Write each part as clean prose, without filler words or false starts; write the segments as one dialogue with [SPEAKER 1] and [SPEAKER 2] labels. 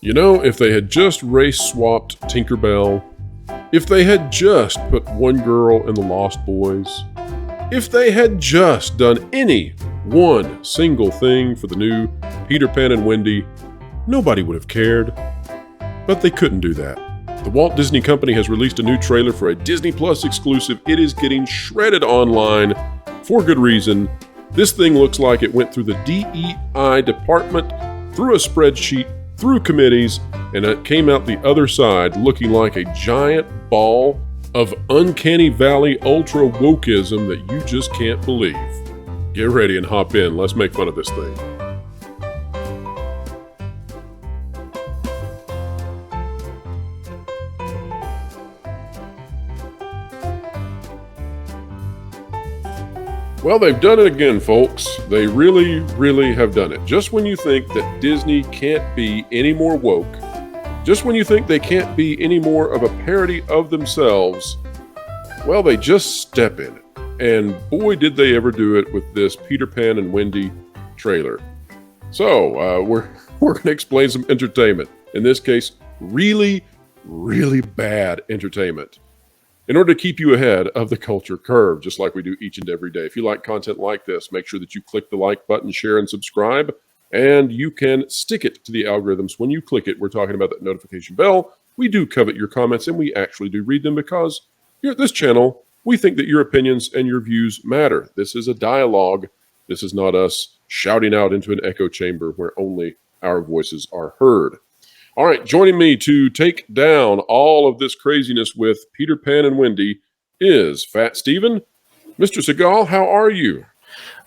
[SPEAKER 1] You know, if they had just race swapped Tinkerbell, if they had just put one girl in the Lost Boys, if they had just done any one single thing for the new Peter Pan and Wendy, nobody would have cared. But they couldn't do that. The Walt Disney Company has released a new trailer for a Disney Plus exclusive. It is getting shredded online for good reason. This thing looks like it went through the DEI department, through a spreadsheet, through committees, and it came out the other side looking like a giant ball of uncanny valley ultra wokeism that you just can't believe. Get ready and hop in. Let's make fun of this thing. Well, they've done it again, folks. They really, really have done it. Just when you think that Disney can't be any more woke, just when you think they can't be any more of a parody of themselves, well, they just step in it. And boy, did they ever do it with this Peter Pan and Wendy trailer. So, we're going to explain some entertainment. In this case, really, really bad entertainment. In order to keep you ahead of the culture curve, just like we do each and every day. If you like content like this, make sure that you click the like button, share, and subscribe. And you can stick it to the algorithms. When you click it, we're talking about that notification bell. We do covet your comments, and we actually do read them because here at this channel, we think that your opinions and your views matter. This is a dialogue. This is not us shouting out into an echo chamber where only our voices are heard. All right, joining me to take down all of this craziness with Peter Pan and Wendy is Fat Steven. Mr. Seagal, how are you?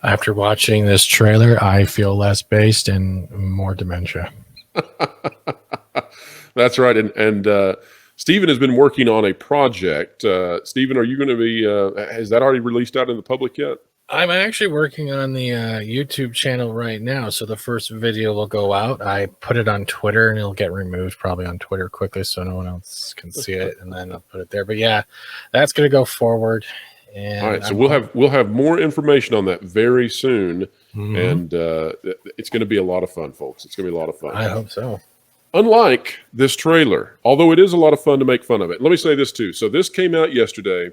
[SPEAKER 2] After watching this trailer, I feel less based and more dementia.
[SPEAKER 1] That's right. And Steven has been working on a project. Steven, are you going to be, has that already released out in the public yet?
[SPEAKER 2] I'm actually working on the YouTube channel right now. So the first video will go out. I put it on Twitter and it'll get removed probably on Twitter quickly so no one else can see it. And then I'll put it there. But yeah, that's going to go forward. And
[SPEAKER 1] all right, so we'll have more information on that very soon, and it's going to be a lot of fun, folks. It's going to be a lot of fun.
[SPEAKER 2] I hope so.
[SPEAKER 1] Unlike this trailer, although it is a lot of fun to make fun of it. Let me say this too. So this came out yesterday,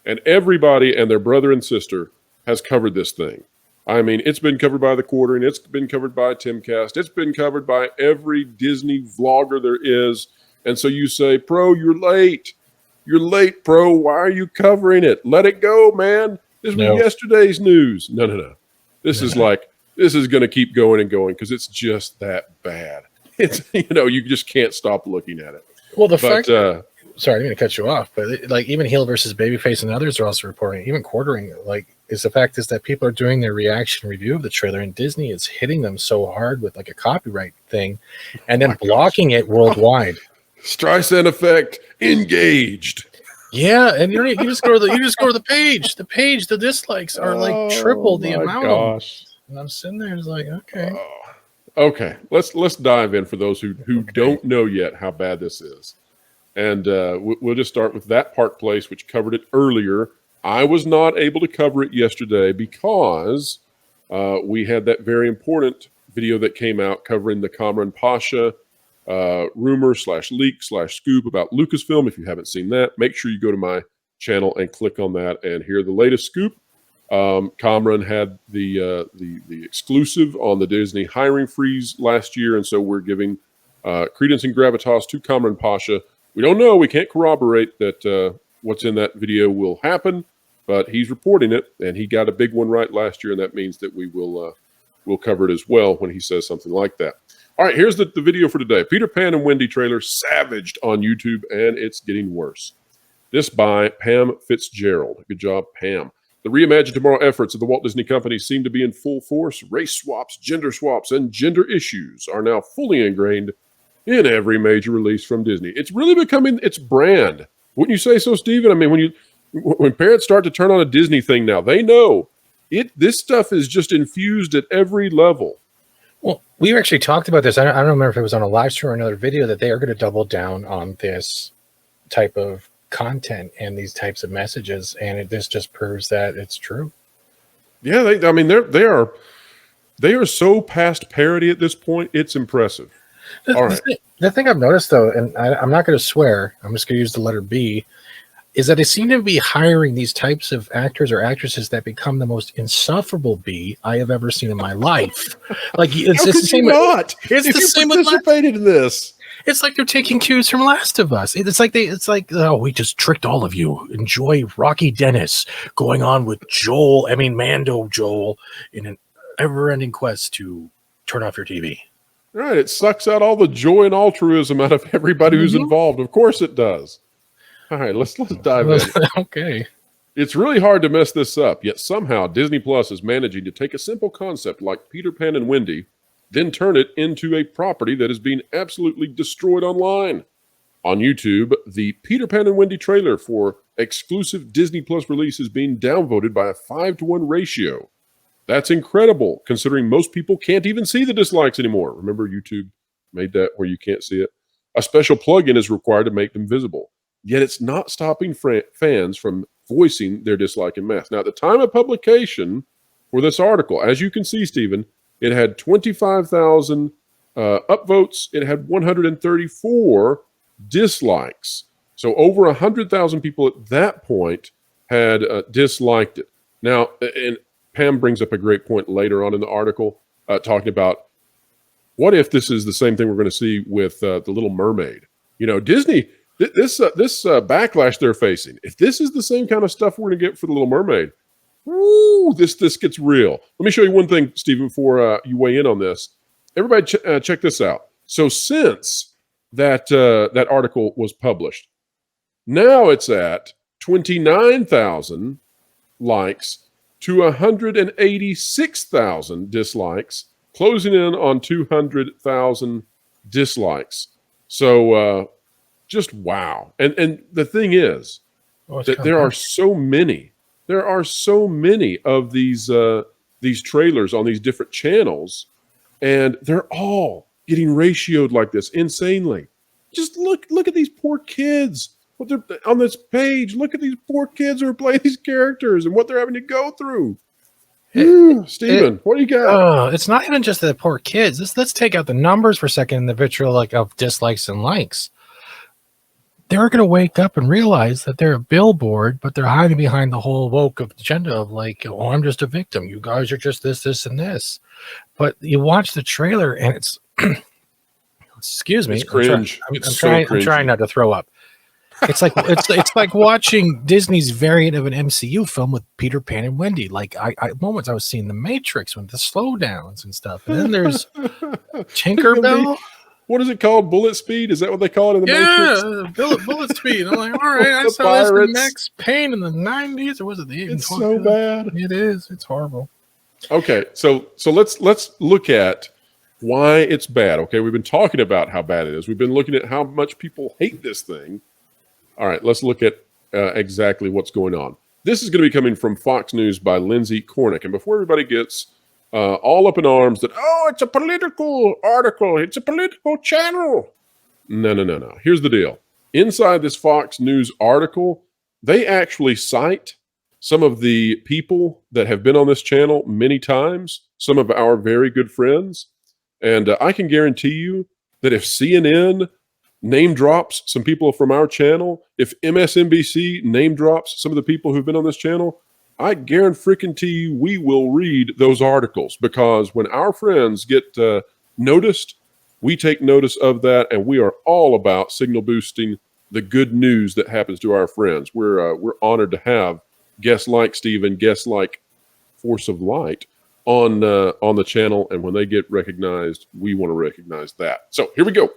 [SPEAKER 1] and everybody and their brother and sister has covered this thing. I mean, it's been covered by The Quartering, it's been covered by Timcast, it's been covered by every Disney vlogger there is. And so you say, Pro, you're late. You're late, Pro. Why are you covering it? Let it go, man. This was yesterday's news. No. This is going to keep going and going because it's just that bad. It's, you just can't stop looking at it.
[SPEAKER 2] Well, fact, sorry, I'm going to cut you off, but like even Heel versus Babyface and others are also reporting, even Quartering, is the fact is that people are doing their reaction review of the trailer and Disney is hitting them so hard with like a copyright thing and then blocking it worldwide.
[SPEAKER 1] Streisand effect engaged.
[SPEAKER 2] Yeah, and you just go to the page. The dislikes are like triple the amount.
[SPEAKER 1] Gosh.
[SPEAKER 2] And I'm sitting there, it's like, okay.
[SPEAKER 1] Okay, let's dive in for those who don't know yet how bad this is. And we'll just start with that Park Place, which covered it earlier. I was not able to cover it yesterday because we had that very important video that came out covering the Kamran Pasha rumor / leak / scoop about Lucasfilm. If you haven't seen that, make sure you go to my channel and click on that and hear the latest scoop. Kamran had the exclusive on the Disney hiring freeze last year, and so we're giving credence and gravitas to Kamran Pasha. We don't know. We can't corroborate that what's in that video will happen, but he's reporting it, and he got a big one right last year, and that means that we will we'll cover it as well when he says something like that. All right, here's the video for today. Peter Pan and Wendy trailer savaged on YouTube, and it's getting worse. This by Pam Fitzgerald. Good job, Pam. The Reimagine Tomorrow efforts of the Walt Disney Company seem to be in full force. Race swaps, and gender issues are now fully ingrained in every major release from Disney. It's really becoming its brand. Wouldn't you say so, Steven? I mean, when parents start to turn on a Disney thing now, they know this stuff is just infused at every level.
[SPEAKER 2] Well, we actually talked about this. I don't remember if it was on a live stream or another video that they are going to double down on this type of content and these types of messages, and this just proves that it's true.
[SPEAKER 1] Yeah, they are so past parody at this point. It's impressive. All right.
[SPEAKER 2] The thing I've noticed, though, and I'm not going to swear, I'm just going to use the letter B, is that they seem to be hiring these types of actors or actresses that become the most insufferable B I have ever seen in my life. Like it's
[SPEAKER 1] How
[SPEAKER 2] the
[SPEAKER 1] could
[SPEAKER 2] same.
[SPEAKER 1] you not?
[SPEAKER 2] It's
[SPEAKER 1] If
[SPEAKER 2] the
[SPEAKER 1] you
[SPEAKER 2] same with
[SPEAKER 1] participated in this.
[SPEAKER 2] It's like they're taking cues from Last of Us. It's like oh, we just tricked all of you. Enjoy Rocky Dennis going on with Mando Joel in an ever-ending quest to turn off your TV.
[SPEAKER 1] Right. It sucks out all the joy and altruism out of everybody who's involved. Of course it does. All right, let's dive in.
[SPEAKER 2] Okay.
[SPEAKER 1] It's really hard to mess this up, yet somehow Disney Plus is managing to take a simple concept like Peter Pan and Wendy, then turn it into a property that is being absolutely destroyed online. On YouTube, the Peter Pan and Wendy trailer for exclusive Disney Plus release is being downvoted by a 5-to-1 ratio. That's incredible, considering most people can't even see the dislikes anymore. Remember, YouTube made that where you can't see it? A special plugin is required to make them visible. Yet it's not stopping fans from voicing their dislike in mass. Now, at the time of publication for this article, as you can see, Stephen, it had 25,000 upvotes. It had 134 dislikes. So over 100,000 people at that point had disliked it. Now, and Pam brings up a great point later on in the article, talking about what if this is the same thing we're going to see with The Little Mermaid? You know, Disney... This backlash they're facing, if this is the same kind of stuff we're going to get for The Little Mermaid, woo, this gets real. Let me show you one thing, Stephen, before you weigh in on this. Everybody check this out. So since that article was published, now it's at 29,000 likes to 186,000 dislikes, closing in on 200,000 dislikes. So... just wow. And the thing is that there are so many of these trailers on these different channels, and they're all getting ratioed like this insanely. Just look at these poor kids. What they're on this page. Look at these poor kids who are playing these characters and what they're having to go through. Stephen, what do you got?
[SPEAKER 2] It's not even just the poor kids. Let's take out the numbers for a second and the vitriol of dislikes and likes. They're going to wake up and realize that they're a billboard, but they're hiding behind the whole woke agenda of like, oh, I'm just a victim. You guys are just this, and this. But you watch the trailer and it's, excuse me,
[SPEAKER 1] it's cringe.
[SPEAKER 2] I'm trying not to throw up. It's like it's like watching Disney's variant of an MCU film with Peter Pan and Wendy. Like at moments I was seeing The Matrix with the slowdowns and stuff, and then there's Tinkerbell.
[SPEAKER 1] What is it called? Bullet speed? Is that what they call it in the Matrix?
[SPEAKER 2] Yeah, bullet speed. I'm like, all right, I saw this in Max Payne in the 90s, or was it the 80s?
[SPEAKER 1] It's so bad.
[SPEAKER 2] It is. It's horrible.
[SPEAKER 1] Okay, so let's look at why it's bad. Okay, we've been talking about how bad it is. We've been looking at how much people hate this thing. All right, let's look at exactly what's going on. This is going to be coming from Fox News by Lindsay Cornick. And before everybody gets all up in arms that, oh, it's a political article, it's a political channel. No. Here's the deal. Inside this Fox News article, they actually cite some of the people that have been on this channel many times, some of our very good friends. And I can guarantee you that if CNN name drops some people from our channel, if MSNBC name drops some of the people who've been on this channel, I guarantee you we will read those articles, because when our friends get noticed, we take notice of that, and we are all about signal boosting the good news that happens to our friends. We're honored to have guests like Stephen, guests like Force of Light on the channel, and when they get recognized, we want to recognize that. So here we go.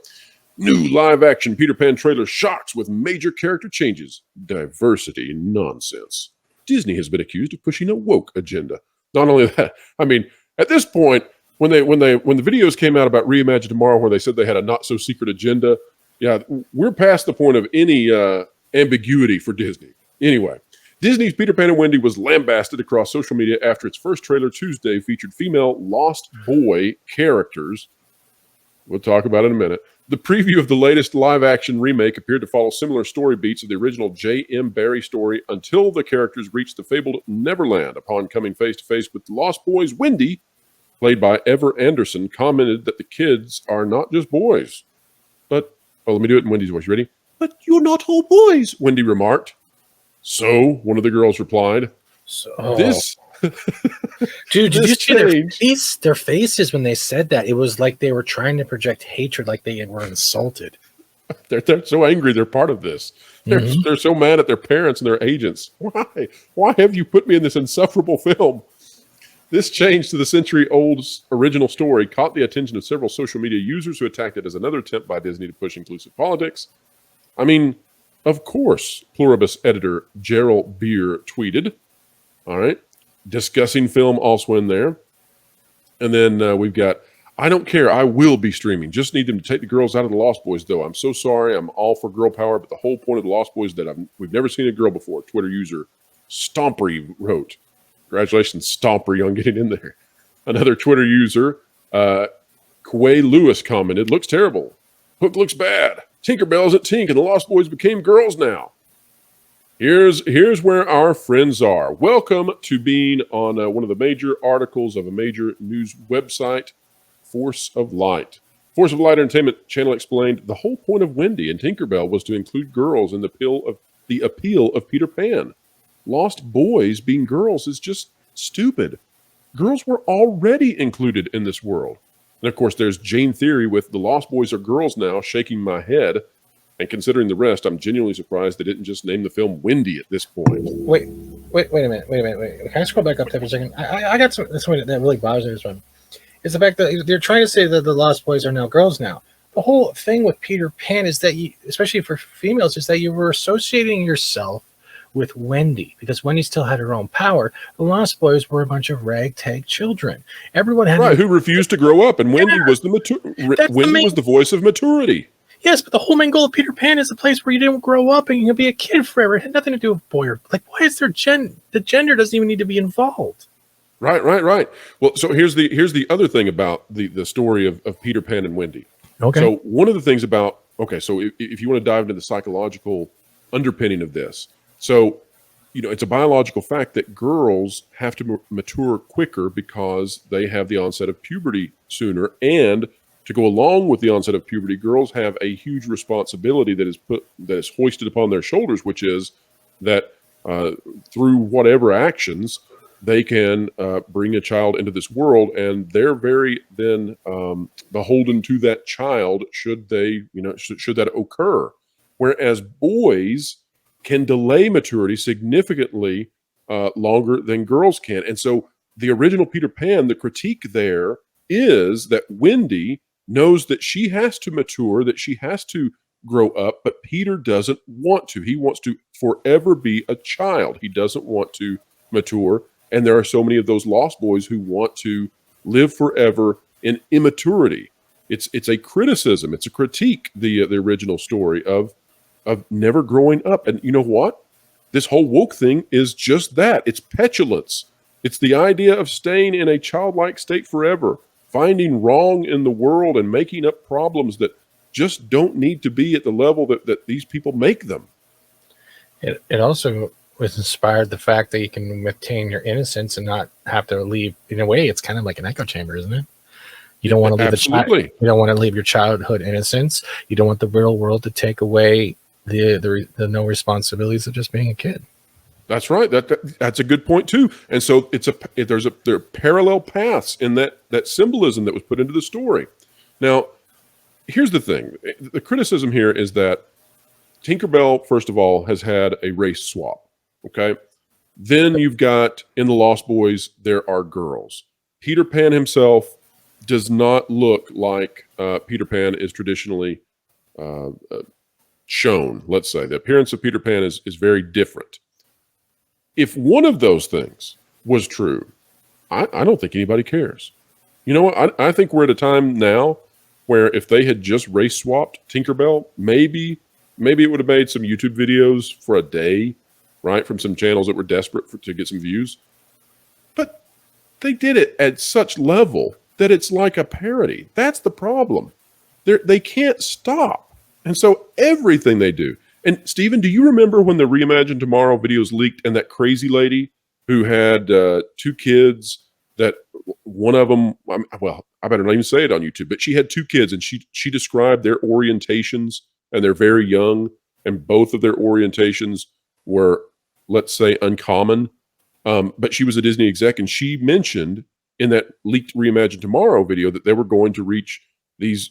[SPEAKER 1] New live-action Peter Pan trailer shocks with major character changes. Diversity nonsense. Disney has been accused of pushing a woke agenda. Not only that, I mean, at this point, when the videos came out about Reimagine Tomorrow, where they said they had a not-so-secret agenda, yeah, we're past the point of any ambiguity for Disney. Anyway, Disney's Peter Pan and Wendy was lambasted across social media after its first trailer Tuesday featured female Lost Boy characters. We'll talk about it in a minute. The preview of the latest live-action remake appeared to follow similar story beats of the original J.M. Barrie story until the characters reached the fabled Neverland. Upon coming face-to-face with the Lost Boy's Wendy, played by Ever Anderson, commented that the kids are not just boys, but, oh, let me do it in Wendy's voice. You ready? But you're not all boys, Wendy remarked. So, one of the girls replied.
[SPEAKER 2] So,
[SPEAKER 1] this,
[SPEAKER 2] dude, did
[SPEAKER 1] this
[SPEAKER 2] you see
[SPEAKER 1] change,
[SPEAKER 2] their faces when they said that? It was like they were trying to project hatred, like they were insulted.
[SPEAKER 1] they're so angry they're part of this. They're so mad at their parents and their agents. Why have you put me in this insufferable film? This change to the century-old original story caught the attention of several social media users who attacked it as another attempt by Disney to push inclusive politics. I mean, of course, Pluribus editor Gerald Beer tweeted, all right, discussing film also in there. And then we've got, I don't care, I will be streaming. Just need them to take the girls out of the Lost Boys, though. I'm so sorry, I'm all for girl power, but the whole point of the Lost Boys is that we've never seen a girl before, Twitter user Stompery wrote. Congratulations, Stompery, on getting in there. Another Twitter user, Quay Lewis, commented, looks terrible. Hook looks bad. Tinkerbell isn't Tink, and the Lost Boys became girls now. Here's where our friends are. Welcome to being on one of the major articles of a major news website, Force of Light. Force of Light Entertainment Channel explained the whole point of Wendy and Tinkerbell was to include girls in the appeal of Peter Pan. Lost Boys being girls is just stupid. Girls were already included in this world. And of course, there's Jane Theory with the Lost Boys are girls now, shaking my head. And considering the rest, I'm genuinely surprised they didn't just name the film Wendy at this point.
[SPEAKER 2] Wait a minute. Can I scroll back up there for a second? I got something that really bothers me this one. Is the fact that they're trying to say that the Lost Boys are now girls now. The whole thing with Peter Pan is that you, especially for females, is that you were associating yourself with Wendy because Wendy still had her own power. The Lost Boys were a bunch of ragtag children. Everyone had
[SPEAKER 1] who refused to grow up, and Wendy was was the voice of maturity.
[SPEAKER 2] Yes, but the whole main goal of Peter Pan is a place where you didn't grow up and you can be a kid forever. It had nothing to do with boy or like. Why is there the gender doesn't even need to be involved?
[SPEAKER 1] Right. Well, so here's the other thing about the story of Peter Pan and Wendy.
[SPEAKER 2] Okay.
[SPEAKER 1] So one of the things about so if you want to dive into the psychological underpinning of this, so it's a biological fact that girls have to mature quicker because they have the onset of puberty sooner, and to go along with the onset of puberty, girls have a huge responsibility that is hoisted upon their shoulders, which is that through whatever actions they can bring a child into this world, and they're very then beholden to that child should that occur. Whereas boys can delay maturity significantly longer than girls can. And so the original Peter Pan, the critique there is that Wendy knows that she has to mature, that she has to grow up, but Peter doesn't want to. He wants to forever be a child. He doesn't want to mature. And there are so many of those Lost Boys who want to live forever in immaturity. It's a criticism. It's a critique, the original story of never growing up. And you know what? This whole woke thing is just that. It's petulance. It's the idea of staying in a childlike state forever, finding wrong in the world and making up problems that just don't need to be at the level that these people make them.
[SPEAKER 2] It also was inspired the fact that you can maintain your innocence and not have to leave. In a way, it's kind of like an echo chamber, isn't it? You don't want to leave you don't want to leave your childhood innocence. You don't want the real world to take away the no responsibilities of just being a kid.
[SPEAKER 1] That's right. That's a good point too. And so there are parallel paths in that symbolism that was put into the story. Now, here's the thing. The criticism here is that Tinkerbell, first of all, has had a race swap. Okay. Then you've got in the Lost Boys, there are girls. Peter Pan himself does not look like Peter Pan is traditionally shown. Let's say the appearance of Peter Pan is very different. If one of those things was true, I don't think anybody cares. You know what? I think we're at a time now where if they had just race swapped Tinkerbell, maybe it would have made some YouTube videos for a day, right? From some channels that were desperate to get some views. But they did it at such level that it's like a parody. That's the problem. They can't stop. And so everything they do. And Stephen, do you remember when the Reimagine Tomorrow videos leaked and that crazy lady who had 2 kids that one of them, well, I better not even say it on YouTube, but she had 2 kids, and she described their orientations, and they're very young, and both of their orientations were, let's say, uncommon. But she was a Disney exec, and she mentioned in that leaked Reimagine Tomorrow video that they were going to reach these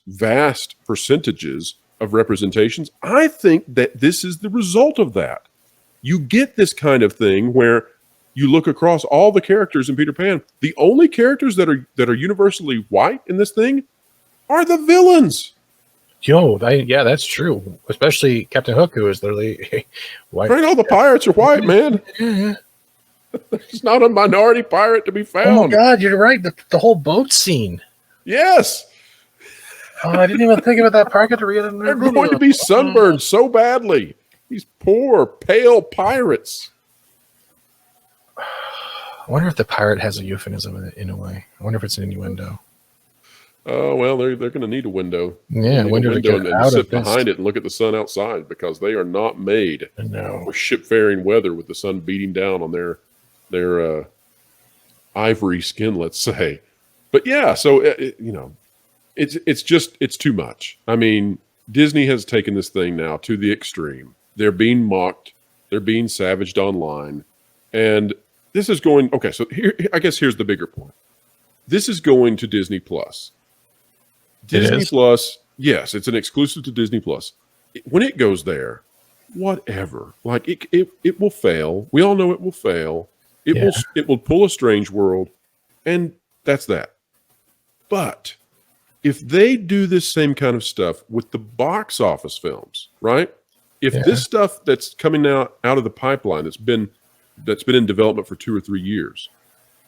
[SPEAKER 1] vast percentages of representations. I think that this is the result of that. You get this kind of thing where you look across all the characters in Peter Pan. The only characters that are universally white in this thing are the villains.
[SPEAKER 2] Yeah, that's true. Especially Captain Hook, who is literally white.
[SPEAKER 1] Right, all the pirates are white, man.
[SPEAKER 2] Yeah.
[SPEAKER 1] There's not a minority pirate to be found.
[SPEAKER 2] Oh my God, you're right. The whole boat scene.
[SPEAKER 1] Yes.
[SPEAKER 2] Oh, I didn't even think about that part. I got to read it in
[SPEAKER 1] They're going to be sunburned so badly. These poor, pale pirates.
[SPEAKER 2] I wonder if the pirate has a euphemism in a way. I wonder if it's an innuendo.
[SPEAKER 1] Oh, well, they're going to need a window.
[SPEAKER 2] Yeah,
[SPEAKER 1] window to get and sit behind it and look at the sun outside, because they are not made for shipfaring weather with the sun beating down on their ivory skin, let's say. But yeah, so it's too much. I mean, Disney has taken this thing now to the extreme. They're being mocked. They're being savaged online. And this is going, okay, so I guess here's the bigger point. This is going to Disney Plus. Disney Plus, yes, it's an exclusive to Disney Plus. When it goes there, whatever. Like it will fail. We all know it will fail. It will pull a Strange World, and that's that. But if they do this same kind of stuff with the box office films, right? If this stuff that's coming out of the pipeline that's been in development for 2 or 3 years,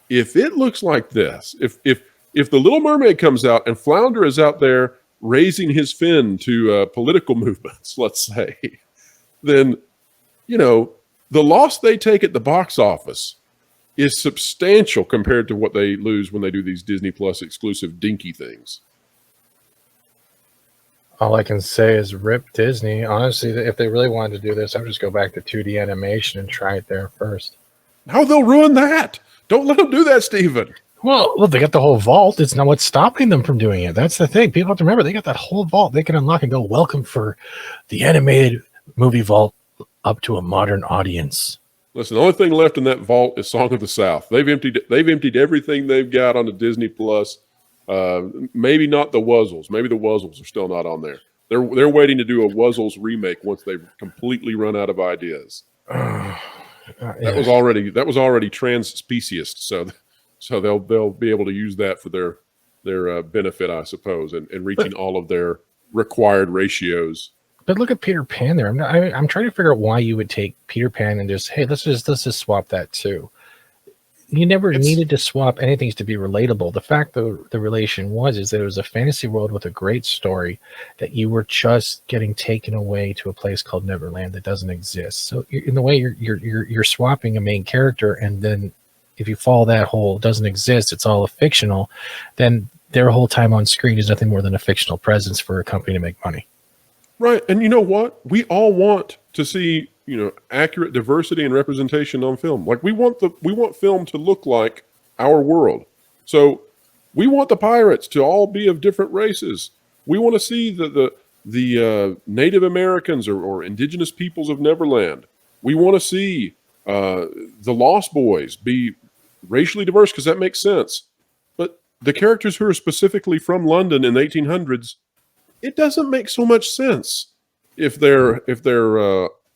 [SPEAKER 1] if it looks like this, if the Little Mermaid comes out and Flounder is out there raising his fin to political movements, let's say, then the loss they take at the box office is substantial compared to what they lose when they do these Disney Plus exclusive dinky things.
[SPEAKER 2] All I can say is rip Disney. Honestly, if they really wanted to do this, I would just go back to 2D animation and try it there first.
[SPEAKER 1] How they'll ruin that? Don't let them do that, Steven.
[SPEAKER 2] Well, look, they got the whole vault. It's not what's stopping them from doing it. That's the thing. People have to remember they got that whole vault. They can unlock and go, welcome for the animated movie vault up to a modern audience.
[SPEAKER 1] Listen, the only thing left in that vault is Song of the South. They've emptied everything they've got onto Disney Plus. Maybe not the Wuzzles. Maybe the Wuzzles are still not on there. They're waiting to do a Wuzzles remake once they've completely run out of ideas. That was already trans-speciest, so they'll be able to use that for their benefit, I suppose, and reaching all of their required ratios.
[SPEAKER 2] But look at Peter Pan there. I'm trying to figure out why you would take Peter Pan and just, hey, let's just swap that too. You never needed to swap anything to be relatable. The fact that the relation is that it was a fantasy world with a great story that you were just getting taken away to a place called Neverland that doesn't exist. So in the way you're swapping a main character, and then if you follow that whole doesn't exist, it's all a fictional, then their whole time on screen is nothing more than a fictional presence for a company to make money.
[SPEAKER 1] Right. And you know what? We all want to see, accurate diversity and representation on film. Like we want film to look like our world. So we want the pirates to all be of different races. We want to see the Native Americans or indigenous peoples of Neverland. We want to see the Lost Boys be racially diverse because that makes sense. But the characters who are specifically from London in the 1800s, it doesn't make so much sense if they're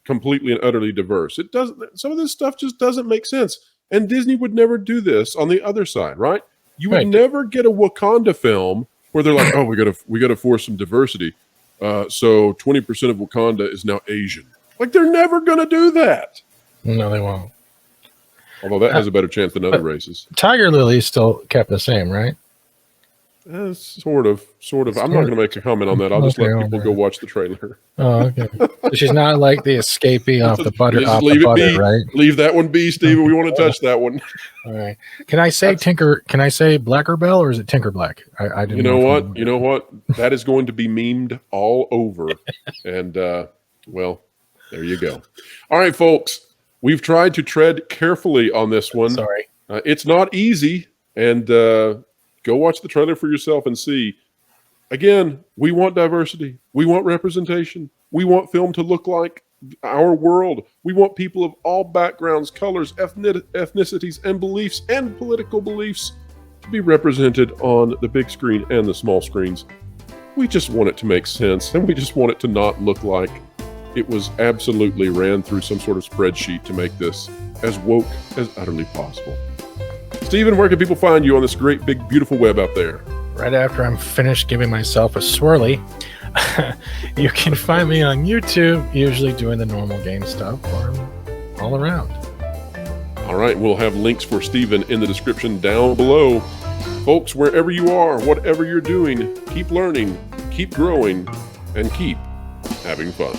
[SPEAKER 1] completely and utterly diverse. It doesn't. Some of this stuff just doesn't make sense. And Disney would never do this on the other side, right? You would never get a Wakanda film where they're like, "Oh, we gotta force some diversity. So 20% of Wakanda is now Asian." Like they're never gonna do that.
[SPEAKER 2] No, they won't.
[SPEAKER 1] Although that has a better chance than other races.
[SPEAKER 2] Tiger Lily is still kept the same, right?
[SPEAKER 1] Sort of. I'm not going to make a comment on that. I'll just let people go watch the trailer.
[SPEAKER 2] Oh, okay. So she's not like the escapee off the butter, right?
[SPEAKER 1] Leave that one be, Steven. We want to touch that one.
[SPEAKER 2] All right. Can I say Can I say Blackerbell, or is it Tinker Black? I didn't.
[SPEAKER 1] You know what? That is going to be memed all over. And well, there you go. All right, folks. We've tried to tread carefully on this one.
[SPEAKER 2] Sorry.
[SPEAKER 1] It's not easy. And go watch the trailer for yourself and see. Again, we want diversity. We want representation. We want film to look like our world. We want people of all backgrounds, colors, ethnicities, and beliefs, and political beliefs to be represented on the big screen and the small screens. We just want it to make sense, and we just want it to not look like it was absolutely ran through some sort of spreadsheet to make this as woke as utterly possible. Stephen, where can people find you on this great, big, beautiful web out there?
[SPEAKER 2] Right after I'm finished giving myself a swirly, you can find me on YouTube, usually doing the normal game stuff, or all around.
[SPEAKER 1] All right, we'll have links for Stephen in the description down below. Folks, wherever you are, whatever you're doing, keep learning, keep growing, and keep having fun.